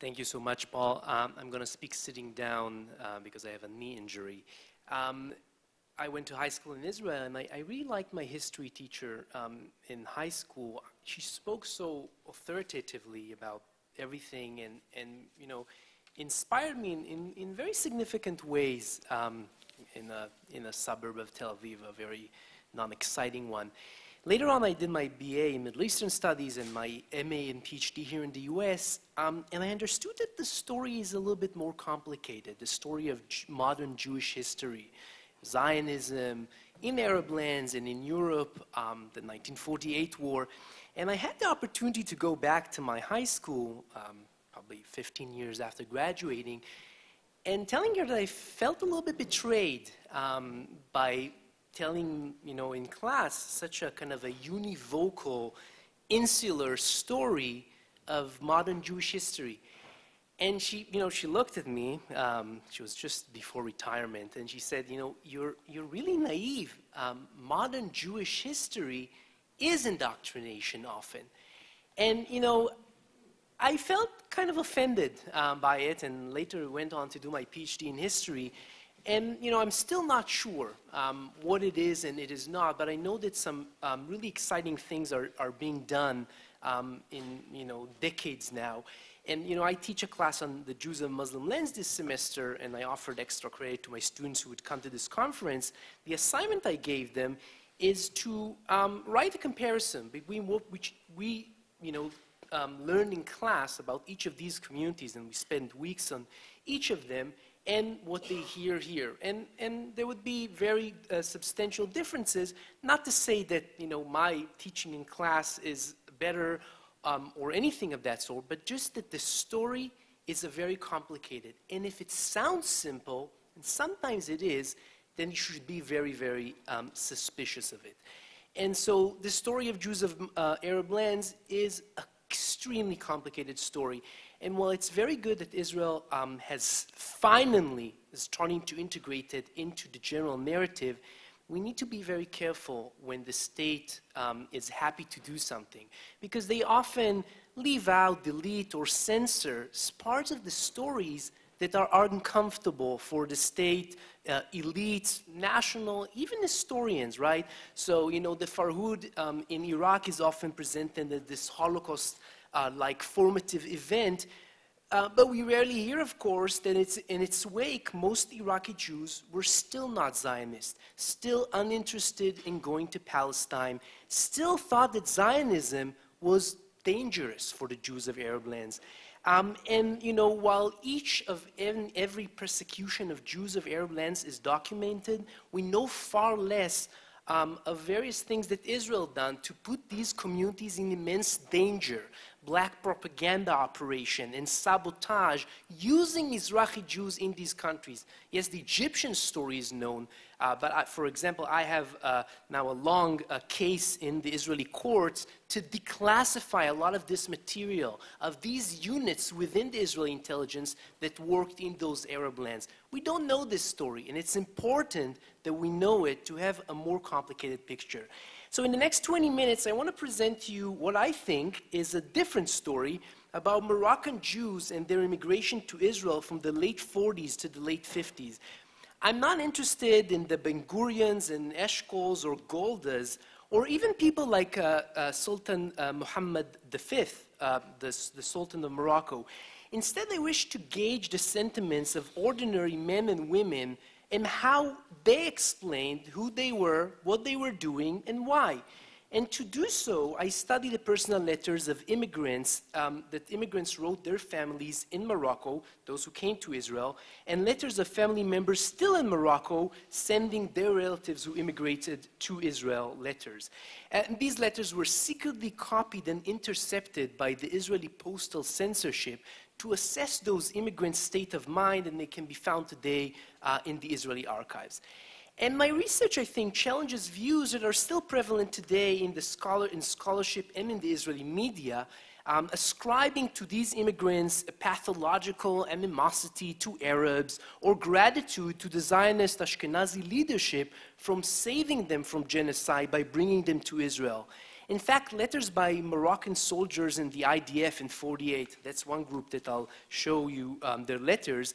Thank you so much, Paul. I'm going to speak sitting down because I have a knee injury. I went to high school in Israel, and I really liked my history teacher in high school. She spoke so authoritatively about everything and you know, inspired me in very significant ways in a suburb of Tel Aviv, a very non-exciting one. Later on, I did my BA in Middle Eastern Studies and my MA and PhD here in the US, and I understood that the story is a little bit more complicated, the story of modern Jewish history, Zionism in Arab lands and in Europe, the 1948 war. And I had the opportunity to go back to my high school, probably 15 years after graduating, and telling her that I felt a little bit betrayed by telling, you know, in class such a kind of a univocal, insular story of modern Jewish history. And she, you know, she looked at me, she was just before retirement, and she said, you know, you're really naive. Modern Jewish history is indoctrination often. And, you know, I felt kind of offended by it, and later went on to do my PhD in history. And, you know, I'm still not sure what it is and it is not, but I know that some really exciting things are being done in, you know, decades now. And, you know, I teach a class on the Jews of Muslim lens this semester, and I offered extra credit to my students who would come to this conference. The assignment I gave them is to write a comparison between what we you know, learned in class about each of these communities, and we spend weeks on each of them, and what they hear here. And there would be very substantial differences, not to say that, you know, my teaching in class is better or anything of that sort, but just that the story is a very complicated. And if it sounds simple, and sometimes it is, then you should be very, very suspicious of it. And so the story of Jews of Arab lands is an extremely complicated story. And while it's very good that Israel has finally starting to integrate it into the general narrative, we need to be very careful when the state is happy to do something, because they often leave out, delete, or censor parts of the stories that are uncomfortable for the state, elites, national, even historians, right? So, you know, the Farhud in Iraq is often presented as this Holocaust like formative event, but we rarely hear, of course, that in its wake, most Iraqi Jews were still not Zionists, still uninterested in going to Palestine, still thought that Zionism was dangerous for the Jews of Arab lands. And, you know, while each of every persecution of Jews of Arab lands is documented, we know far less of various things that Israel done to put these communities in immense danger. Black propaganda operation and sabotage using Mizrahi Jews in these countries. Yes, the Egyptian story is known, but for example, I have now a long case in the Israeli courts to declassify a lot of this material of these units within the Israeli intelligence that worked in those Arab lands. We don't know this story, and it's important that we know it to have a more complicated picture. So in the next 20 minutes, I want to present to you what I think is a different story about Moroccan Jews and their immigration to Israel from the late 40s to the late 50s. I'm not interested in the Ben Gurions and Eshkols or Goldas, or even people like Sultan Muhammad V, the Sultan of Morocco. Instead, I wish to gauge the sentiments of ordinary men and women and how they explained who they were, what they were doing, and why. And to do so, I studied the personal letters of immigrants that immigrants wrote their families in Morocco, those who came to Israel, and letters of family members still in Morocco sending their relatives who immigrated to Israel letters. And these letters were secretly copied and intercepted by the Israeli postal censorship to assess those immigrants' state of mind, and they can be found today in the Israeli archives. And my research, I think, challenges views that are still prevalent today in scholarship and in the Israeli media, ascribing to these immigrants a pathological animosity to Arabs or gratitude to the Zionist Ashkenazi leadership from saving them from genocide by bringing them to Israel. In fact, letters by Moroccan soldiers in the IDF in '48, that's one group that I'll show you their letters,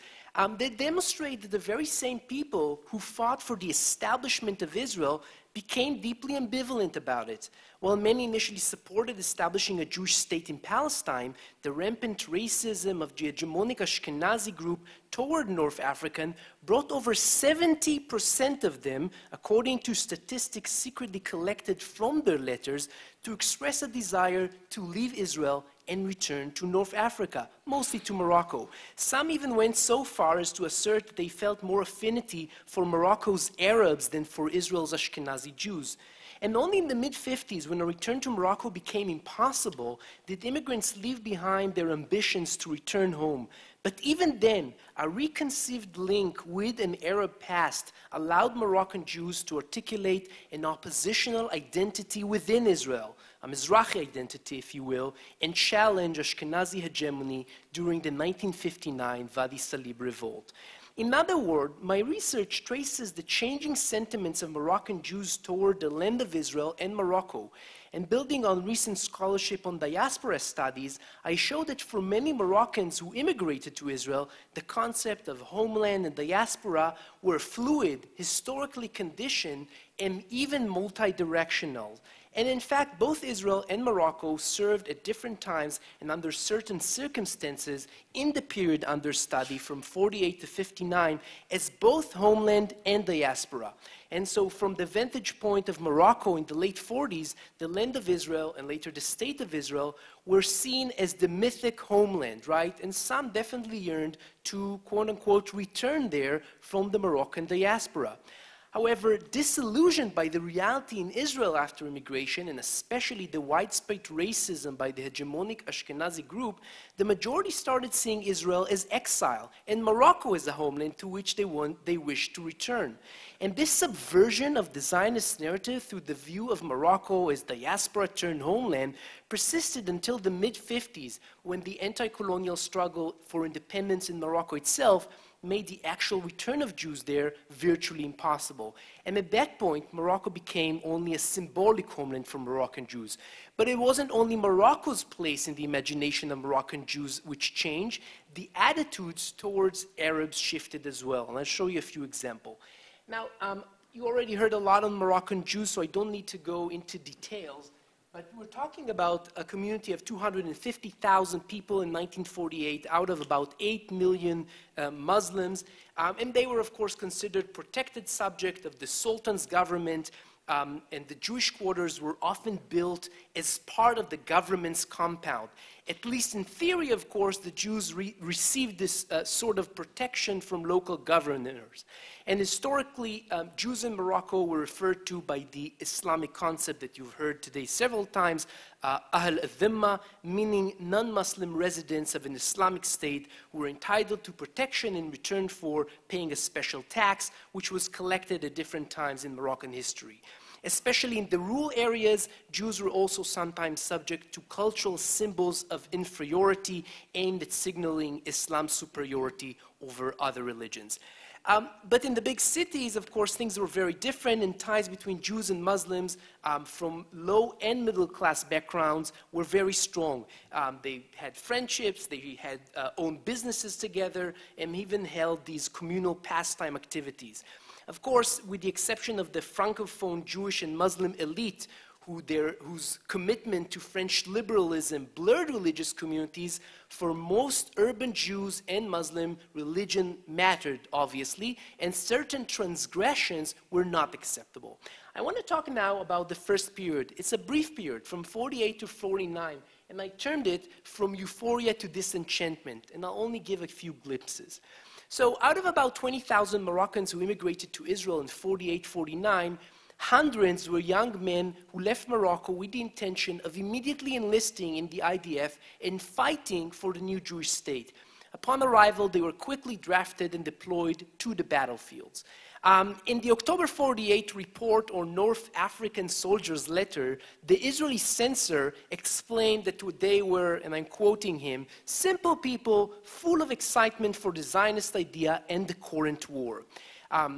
they demonstrate that the very same people who fought for the establishment of Israel became deeply ambivalent about it. While many initially supported establishing a Jewish state in Palestine, the rampant racism of the hegemonic Ashkenazi group toward North African brought over 70% of them, according to statistics secretly collected from their letters, to express a desire to leave Israel and return to North Africa, mostly to Morocco. Some even went so far as to assert that they felt more affinity for Morocco's Arabs than for Israel's Ashkenazi Jews. And only in the mid-50s, when a return to Morocco became impossible, did immigrants leave behind their ambitions to return home. But even then, a reconceived link with an Arab past allowed Moroccan Jews to articulate an oppositional identity within Israel, a Mizrahi identity, if you will, and challenge Ashkenazi hegemony during the 1959 Wadi Salib revolt. In other words, my research traces the changing sentiments of Moroccan Jews toward the land of Israel and Morocco. And building on recent scholarship on diaspora studies, I show that for many Moroccans who immigrated to Israel, the concept of homeland and diaspora were fluid, historically conditioned, and even multi-directional. And in fact, both Israel and Morocco served at different times and under certain circumstances in the period under study from '48 to '59 as both homeland and diaspora. And so from the vantage point of Morocco in the late '40s, the land of Israel and later the state of Israel were seen as the mythic homeland, right? And some definitely yearned to, quote unquote, return there from the Moroccan diaspora. However, disillusioned by the reality in Israel after immigration, and especially the widespread racism by the hegemonic Ashkenazi group, the majority started seeing Israel as exile and Morocco as a homeland to which they wished to return. And this subversion of the Zionist narrative through the view of Morocco as diaspora turned homeland persisted until the mid-50s, when the anti-colonial struggle for independence in Morocco itself made the actual return of Jews there virtually impossible. And at that point, Morocco became only a symbolic homeland for Moroccan Jews. But it wasn't only Morocco's place in the imagination of Moroccan Jews which changed, the attitudes towards Arabs shifted as well. And I'll show you a few examples. Now, you already heard a lot on Moroccan Jews, so I don't need to go into details. But we're talking about a community of 250,000 people in 1948 out of about 8 million Muslims. And they were, of course, considered protected subject of the Sultan's government. And the Jewish quarters were often built as part of the government's compound. At least in theory, of course, the Jews received this sort of protection from local governors. And historically, Jews in Morocco were referred to by the Islamic concept that you've heard today several times, Ahl al-Dhimma, meaning non-Muslim residents of an Islamic state who were entitled to protection in return for paying a special tax, which was collected at different times in Moroccan history. Especially in the rural areas, Jews were also sometimes subject to cultural symbols of inferiority aimed at signaling Islam's superiority over other religions. But in the big cities, of course, things were very different, and ties between Jews and Muslims from low and middle class backgrounds were very strong. They had friendships, they had owned businesses together, and even held these communal pastime activities. Of course, with the exception of the Francophone Jewish and Muslim elite, whose commitment to French liberalism blurred religious communities, for most urban Jews and Muslim, religion mattered, obviously, and certain transgressions were not acceptable. I want to talk now about the first period. It's a brief period, from '48 to '49, and I termed it From Euphoria to Disenchantment, and I'll only give a few glimpses. So out of about 20,000 Moroccans who immigrated to Israel in '48, '49, hundreds were young men who left Morocco with the intention of immediately enlisting in the IDF and fighting for the new Jewish state. Upon arrival, they were quickly drafted and deployed to the battlefields. In the October '48 report on North African soldiers' letter, the Israeli censor explained that they were, and I'm quoting him, simple people full of excitement for the Zionist idea and the current war.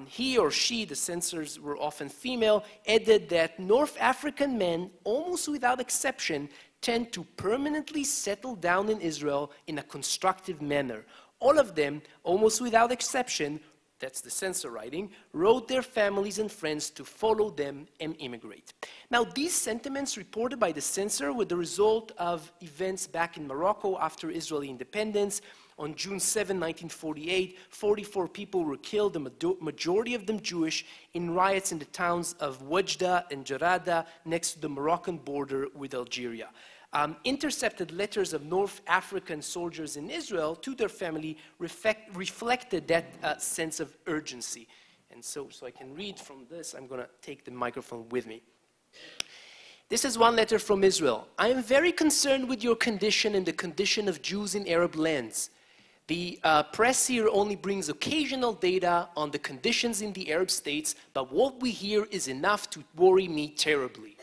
He or she, the censors were often female, added that North African men, almost without exception, tend to permanently settle down in Israel in a constructive manner. All of them, almost without exception, that's the censor writing, wrote their families and friends to follow them and immigrate. Now, these sentiments reported by the censor were the result of events back in Morocco after Israeli independence. On June 7, 1948, 44 people were killed, the majority of them Jewish, in riots in the towns of Wajda and Jarada next to the Moroccan border with Algeria. Intercepted letters of North African soldiers in Israel to their family reflected that sense of urgency. And so I can read from this. I'm going to take the microphone with me. This is one letter from Israel. I am very concerned with your condition and the condition of Jews in Arab lands. The press here only brings occasional data on the conditions in the Arab states, but what we hear is enough to worry me terribly.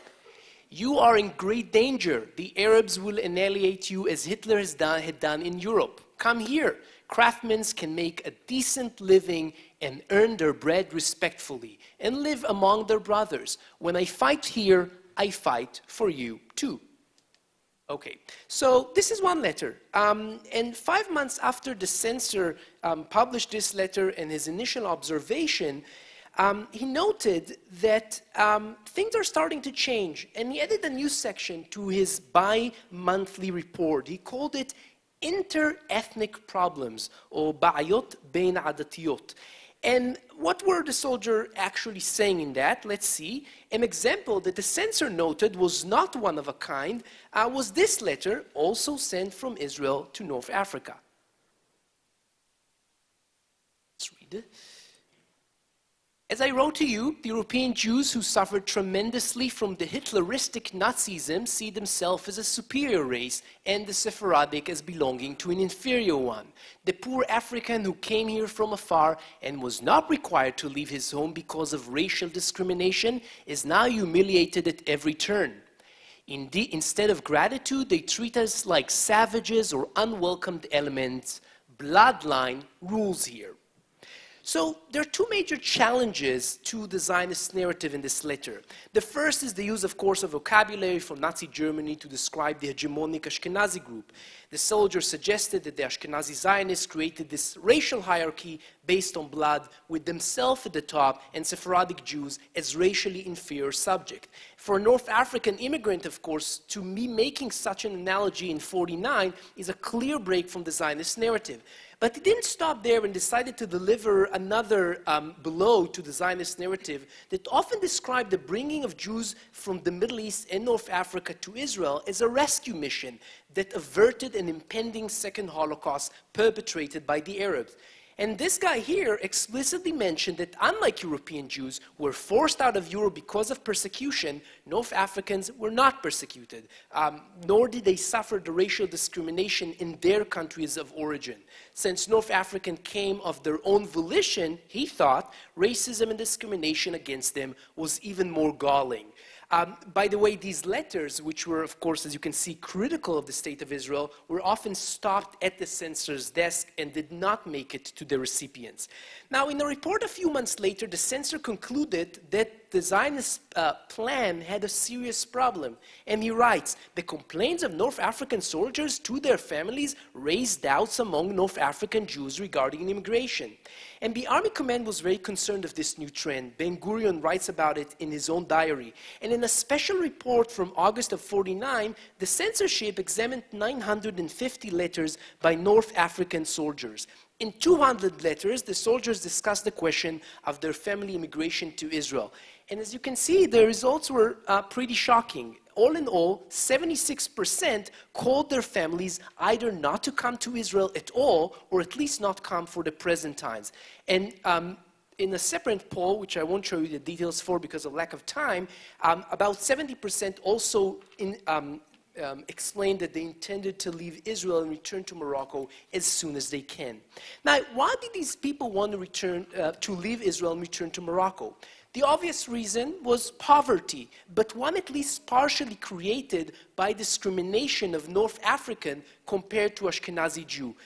You are in great danger. The Arabs will annihilate you as Hitler had done in Europe. Come here. Craftsmen can make a decent living and earn their bread respectfully and live among their brothers. When I fight here, I fight for you too. Okay, so this is one letter. And 5 months after the censor published this letter and his initial observation, he noted that things are starting to change, and he added a new section to his bi-monthly report. He called it Inter-Ethnic Problems, or Ba'ayot Bein Adatiyot. And what were the soldiers actually saying in that? Let's see. An example that the censor noted was not one of a kind was this letter, also sent from Israel to North Africa. Let's read it. As I wrote to you, the European Jews who suffered tremendously from the Hitleristic Nazism see themselves as a superior race and the Sephardic as belonging to an inferior one. The poor African who came here from afar and was not required to leave his home because of racial discrimination is now humiliated at every turn. Instead of gratitude, they treat us like savages or unwelcomed elements. Bloodline rules here. So there are two major challenges to the Zionist narrative in this letter. The first is the use, of course, of vocabulary from Nazi Germany to describe the hegemonic Ashkenazi group. The soldier suggested that the Ashkenazi Zionists created this racial hierarchy based on blood, with themselves at the top and Sephardic Jews as racially inferior subject. For a North African immigrant, of course, to me making such an analogy in 49 is a clear break from the Zionist narrative. But he didn't stop there and decided to deliver another blow to the Zionist narrative that often described the bringing of Jews from the Middle East and North Africa to Israel as a rescue mission that averted an impending second Holocaust perpetrated by the Arabs. And this guy here explicitly mentioned that unlike European Jews who were forced out of Europe because of persecution, North Africans were not persecuted, nor did they suffer the racial discrimination in their countries of origin. Since North Africans came of their own volition, he thought racism and discrimination against them was even more galling. By the way, these letters, which were, of course, as you can see, critical of the state of Israel, were often stopped at the censor's desk and did not make it to the recipients. Now, in a report a few months later, the censor concluded that the Zionist plan had a serious problem. And he writes, the complaints of North African soldiers to their families raised doubts among North African Jews regarding immigration. And the army command was very concerned of this new trend. Ben-Gurion writes about it in his own diary. And in a special report from August of 49, the censorship examined 950 letters by North African soldiers. In 200 letters, the soldiers discussed the question of their family immigration to Israel. And as you can see, the results were pretty shocking. All in all, 76% called their families either not to come to Israel at all, or at least not come for the present times. And in a separate poll, which I won't show you the details for because of lack of time, about 70% also explained that they intended to leave Israel and return to Morocco as soon as they can. Now, why did these people want to return to leave Israel and return to Morocco? The obvious reason was poverty, but one at least partially created by discrimination of North African compared to Ashkenazi Jew.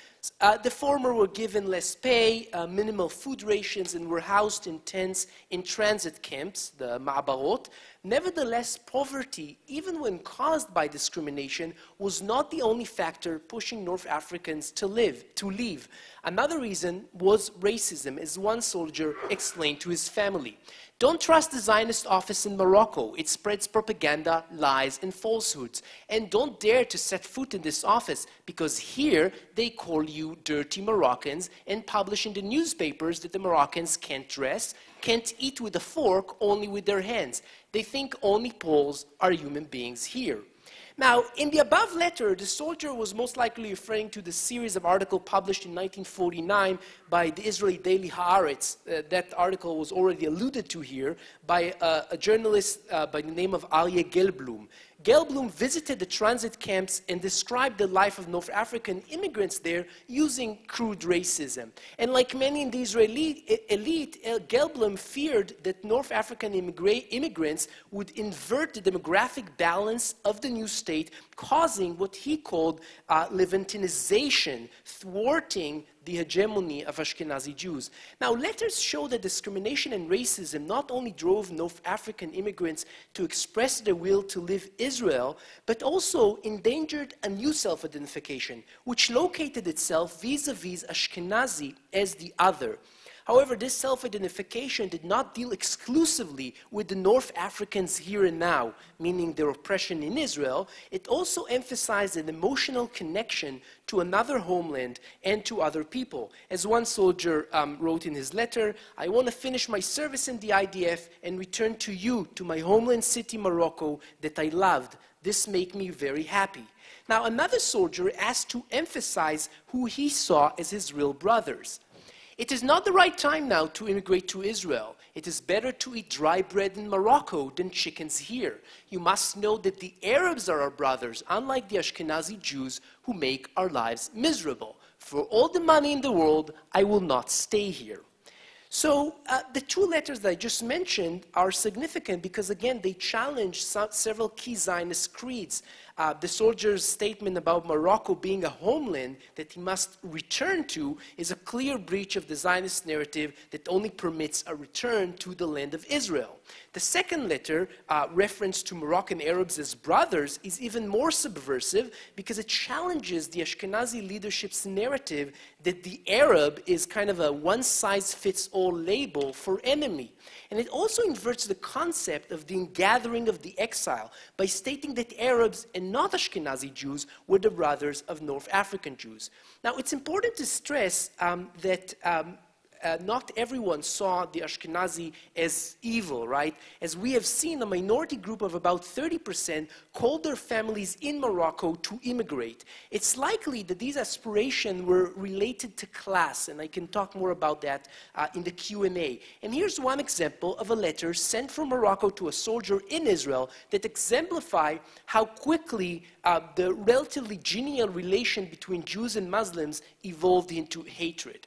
The former were given less pay, minimal food rations, and were housed in tents in transit camps, the ma'abarot. Nevertheless, poverty, even when caused by discrimination, was not the only factor pushing North Africans to leave. Another reason was racism, as one soldier explained to his family. Don't trust the Zionist office in Morocco. It spreads propaganda, lies, and falsehoods. And don't dare to set foot in this office, because here they call you dirty Moroccans and publish in the newspapers that the Moroccans can't dress, can't eat with a fork, only with their hands. They think only Poles are human beings here. Now, in the above letter, the soldier was most likely referring to the series of articles published in 1949 by the Israeli daily Haaretz. That article was already alluded to here by a journalist by the name of Aryeh Gelblum. Gelblum visited the transit camps and described the life of North African immigrants there using crude racism. And like many in the Israeli elite, Gelblum feared that North African immigrants would invert the demographic balance of the new state, causing what he called Levantinization, thwarting the hegemony of Ashkenazi Jews. Now, letters show that discrimination and racism not only drove North African immigrants to express their will to leave Israel, but also endangered a new self-identification, which located itself vis-a-vis Ashkenazi as the other. However, this self-identification did not deal exclusively with the North Africans here and now, meaning their oppression in Israel. It also emphasized an emotional connection to another homeland and to other people. As one soldier wrote in his letter, I want to finish my service in the IDF and return to you, to my homeland city, Morocco, that I loved. This made me very happy. Now, another soldier asked to emphasize who he saw as his real brothers. It is not the right time now to immigrate to Israel. It is better to eat dry bread in Morocco than chickens here. You must know that the Arabs are our brothers, unlike the Ashkenazi Jews who make our lives miserable. For all the money in the world, I will not stay here. So the two letters that I just mentioned are significant because, again, they challenge several key Zionist creeds. The soldier's statement about Morocco being a homeland that he must return to is a clear breach of the Zionist narrative that only permits a return to the land of Israel. The second letter, reference to Moroccan Arabs as brothers, is even more subversive because it challenges the Ashkenazi leadership's narrative that the Arab is kind of a one-size-fits-all label for enemy. And it also inverts the concept of the ingathering of the exile by stating that Arabs and not Ashkenazi Jews were the brothers of North African Jews. Now, it's important to stress that not everyone saw the Ashkenazi as evil, right? As we have seen, a minority group of about 30% called their families in Morocco to immigrate. It's likely that these aspirations were related to class, and I can talk more about that in the Q&A. And here's one example of a letter sent from Morocco to a soldier in Israel that exemplify how quickly the relatively genial relation between Jews and Muslims evolved into hatred.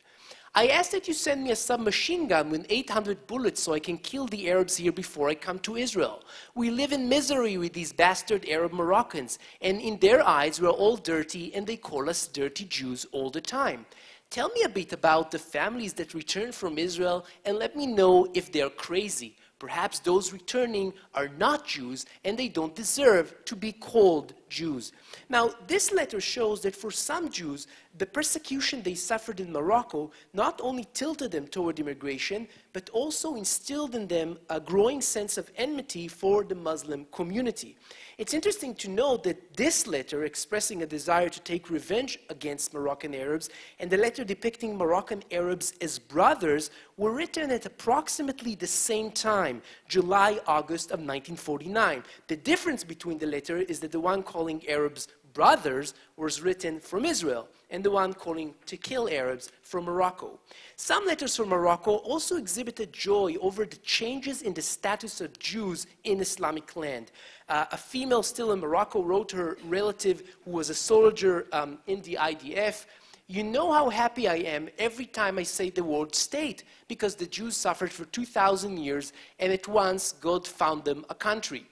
I ask that you send me a submachine gun with 800 bullets so I can kill the Arabs here before I come to Israel. We live in misery with these bastard Arab Moroccans, and in their eyes we're all dirty and they call us dirty Jews all the time. Tell me a bit about the families that return from Israel and let me know if they're crazy. Perhaps those returning are not Jews and they don't deserve to be called Jews. Now, this letter shows that for some Jews, the persecution they suffered in Morocco not only tilted them toward immigration, but also instilled in them a growing sense of enmity for the Muslim community. It's interesting to note that this letter, expressing a desire to take revenge against Moroccan Arabs, and the letter depicting Moroccan Arabs as brothers, were written at approximately the same time, July-August of 1949. The difference between the letter is that the one calling Arabs brothers was written from Israel, and the one calling to kill Arabs from Morocco. Some letters from Morocco also exhibited joy over the changes in the status of Jews in Islamic land. A female still in Morocco wrote her relative who was a soldier in the IDF, "You know how happy I am every time I say the word state, because the Jews suffered for 2,000 years and at once God found them a country."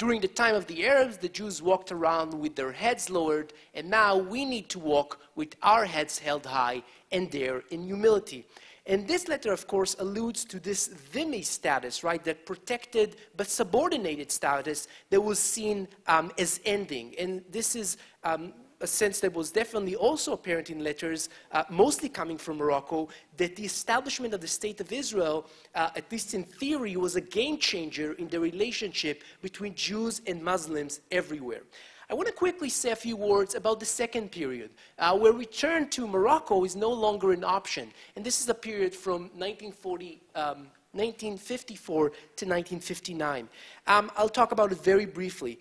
During the time of the Arabs, the Jews walked around with their heads lowered, and now we need to walk with our heads held high and there in humility. And this letter, of course, alludes to this dhimmi status, right, that protected but subordinated status that was seen as ending. And this is a sense that was definitely also apparent in letters, mostly coming from Morocco, that the establishment of the State of Israel, at least in theory, was a game changer in the relationship between Jews and Muslims everywhere. I want to quickly say a few words about the second period, where return to Morocco is no longer an option. And this is a period from 1954 to 1959. I'll talk about it very briefly.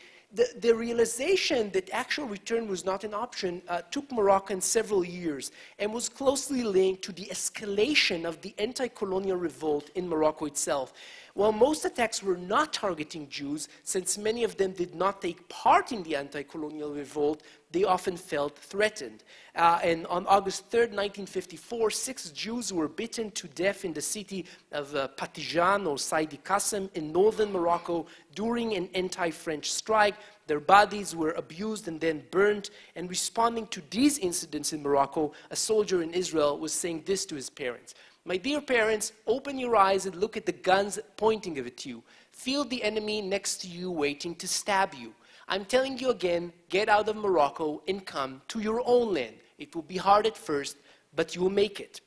The realization that actual return was not an option took Moroccans several years and was closely linked to the escalation of the anti-colonial revolt in Morocco itself. While most attacks were not targeting Jews, since many of them did not take part in the anti-colonial revolt, they often felt threatened. And on August 3rd, 1954, 6 Jews were beaten to death in the city of Patijan or Saidi Qassem in northern Morocco during an anti-French strike. Their bodies were abused and then burnt. And responding to these incidents in Morocco, a soldier in Israel was saying this to his parents: "My dear parents, open your eyes and look at the guns pointing at you. Feel the enemy next to you waiting to stab you. I'm telling you again, get out of Morocco and come to your own land. It will be hard at first, but you will make it."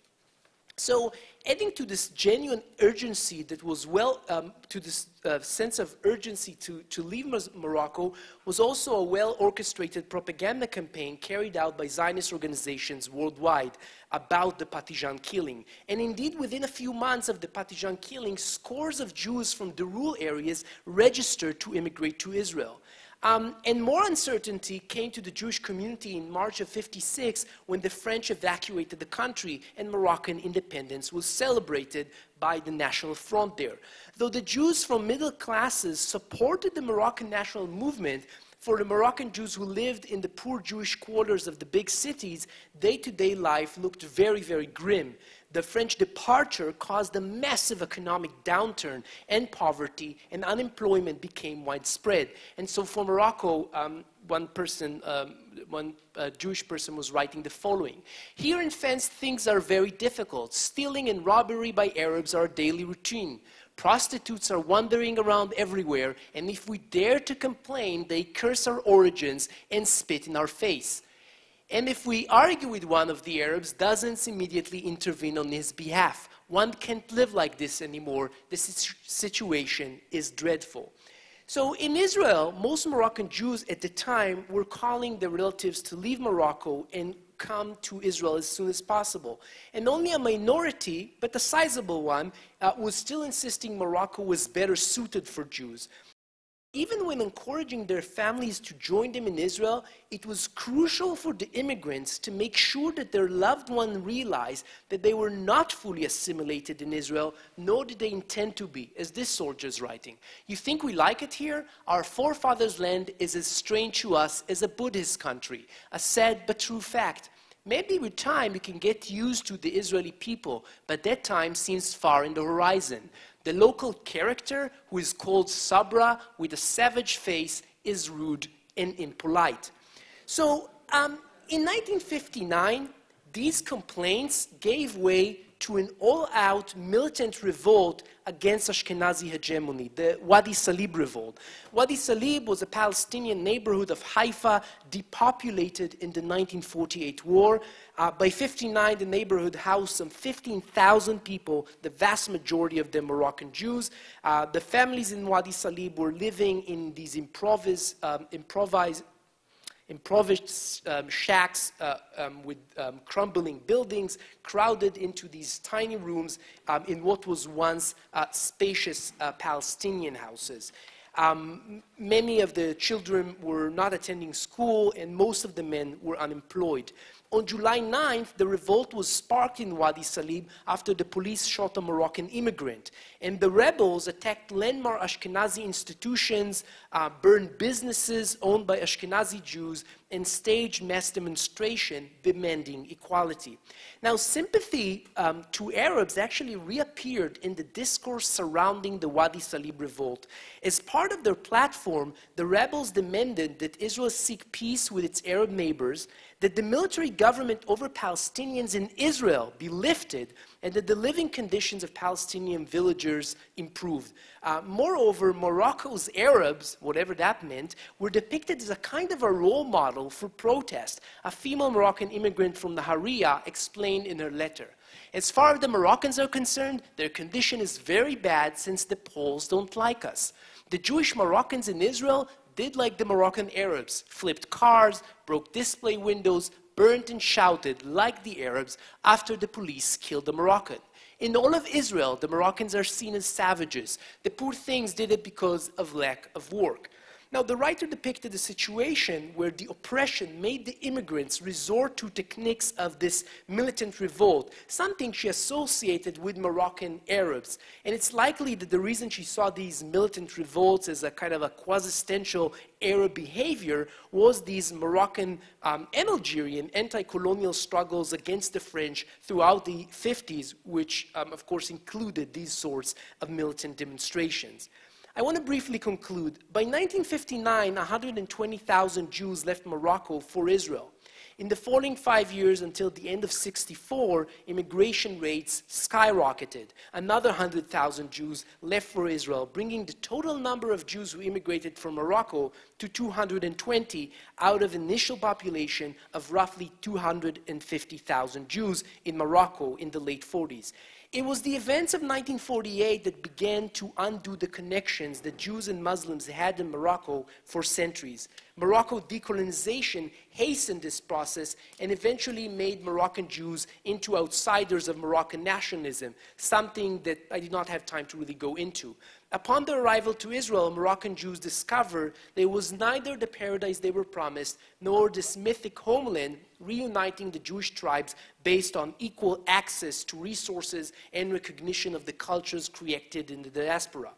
So, adding to this genuine urgency that was to this sense of urgency to leave Morocco, was also a well-orchestrated propaganda campaign carried out by Zionist organizations worldwide about the Patijan killing. And indeed, within a few months of the Patijan killing, scores of Jews from the rural areas registered to immigrate to Israel. And more uncertainty came to the Jewish community in March of '56 when the French evacuated the country and Moroccan independence was celebrated by the National Front there. Though the Jews from middle classes supported the Moroccan national movement, for the Moroccan Jews who lived in the poor Jewish quarters of the big cities, day-to-day life looked very, very grim. The French departure caused a massive economic downturn and poverty, and unemployment became widespread. And so for Morocco, one Jewish person was writing the following: "Here in Fez, things are very difficult. Stealing and robbery by Arabs are a daily routine. Prostitutes are wandering around everywhere, and if we dare to complain, they curse our origins and spit in our face. And if we argue with one of the Arabs, dozens immediately intervene on his behalf. One can't live like this anymore. The situation is dreadful." So in Israel, most Moroccan Jews at the time were calling their relatives to leave Morocco and come to Israel as soon as possible. And only a minority, but a sizable one, was still insisting Morocco was better suited for Jews. Even when encouraging their families to join them in Israel, it was crucial for the immigrants to make sure that their loved one realized that they were not fully assimilated in Israel, nor did they intend to be, as this soldier is writing. "You think we like it here? Our forefathers' land is as strange to us as a Buddhist country, a sad but true fact. Maybe with time we can get used to the Israeli people, but that time seems far in the horizon. The local character, who is called Sabra, with a savage face, is rude and impolite." So, in 1959, these complaints gave way to an all-out militant revolt against Ashkenazi hegemony, the Wadi Salib revolt. Wadi Salib was a Palestinian neighborhood of Haifa depopulated in the 1948 war. By '59, the neighborhood housed some 15,000 people, the vast majority of them Moroccan Jews. The families in Wadi Salib were living in these improvised shacks with crumbling buildings, crowded into these tiny rooms in what was once spacious Palestinian houses. Many of the children were not attending school, and most of the men were unemployed. On July 9th, the revolt was sparked in Wadi Salib after the police shot a Moroccan immigrant. And the rebels attacked landmark Ashkenazi institutions, burned businesses owned by Ashkenazi Jews, and staged mass demonstration demanding equality. Now, sympathy to Arabs actually reappeared in the discourse surrounding the Wadi Salib revolt. As part of their platform, the rebels demanded that Israel seek peace with its Arab neighbors, that the military government over Palestinians in Israel be lifted, and that the living conditions of Palestinian villagers improved. Moreover, Morocco's Arabs, whatever that meant, were depicted as a kind of a role model for protest. A female Moroccan immigrant from the Haria explained in her letter. As far as the Moroccans are concerned, their condition is very bad since the Poles don't like us. The Jewish Moroccans in Israel did like the Moroccan Arabs, flipped cars, broke display windows, burnt and shouted like the Arabs after the police killed the Moroccan. In all of Israel, the Moroccans are seen as savages. The poor things did it because of lack of work. Now, the writer depicted a situation where the oppression made the immigrants resort to techniques of this militant revolt, something she associated with Moroccan Arabs. And it's likely that the reason she saw these militant revolts as a kind of a quasi-essential Arab behavior was these Moroccan and Algerian anti-colonial struggles against the French throughout the 50s, which, of course, included these sorts of militant demonstrations. I want to briefly conclude. By 1959, 120,000 Jews left Morocco for Israel. In the following 5 years until the end of '64, immigration rates skyrocketed. Another 100,000 Jews left for Israel, bringing the total number of Jews who immigrated from Morocco to 220 out of initial population of roughly 250,000 Jews in Morocco in the late 40s. It was the events of 1948 that began to undo the connections that Jews and Muslims had in Morocco for centuries. Morocco decolonization hastened this process and eventually made Moroccan Jews into outsiders of Moroccan nationalism, something that I did not have time to really go into. Upon their arrival to Israel, Moroccan Jews discovered there was neither the paradise they were promised nor this mythic homeland reuniting the Jewish tribes based on equal access to resources and recognition of the cultures created in the diaspora.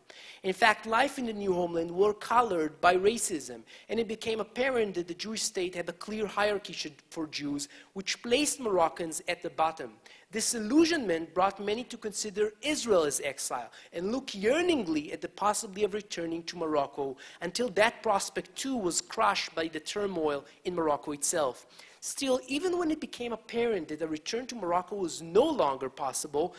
In fact, life in the new homeland were colored by racism, and it became apparent that the Jewish state had a clear hierarchy for Jews, which placed Moroccans at the bottom. Disillusionment brought many to consider Israel as exile and look yearningly at the possibility of returning to Morocco, until that prospect too was crushed by the turmoil in Morocco itself. Still, even when it became apparent that a return to Morocco was no longer possible,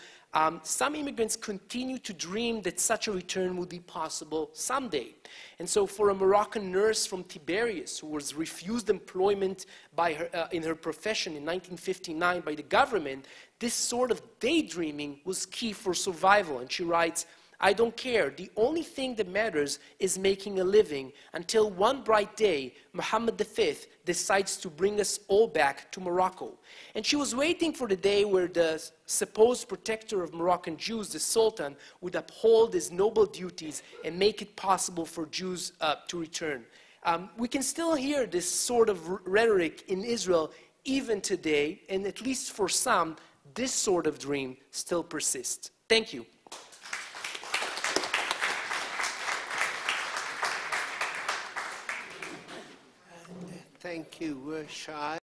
some immigrants continued to dream that such a return would be possible someday. And so for a Moroccan nurse from Tiberias who was refused employment by her, in her profession in 1959 by the government, this sort of daydreaming was key for survival. And she writes, "I don't care. The only thing that matters is making a living until one bright day, Mohammed V decides to bring us all back to Morocco." And she was waiting for the day where the supposed protector of Moroccan Jews, the Sultan, would uphold his noble duties and make it possible for Jews to return. We can still hear this sort of rhetoric in Israel even today, and at least for some, this sort of dream still persists. Thank you. Thank you, Shay.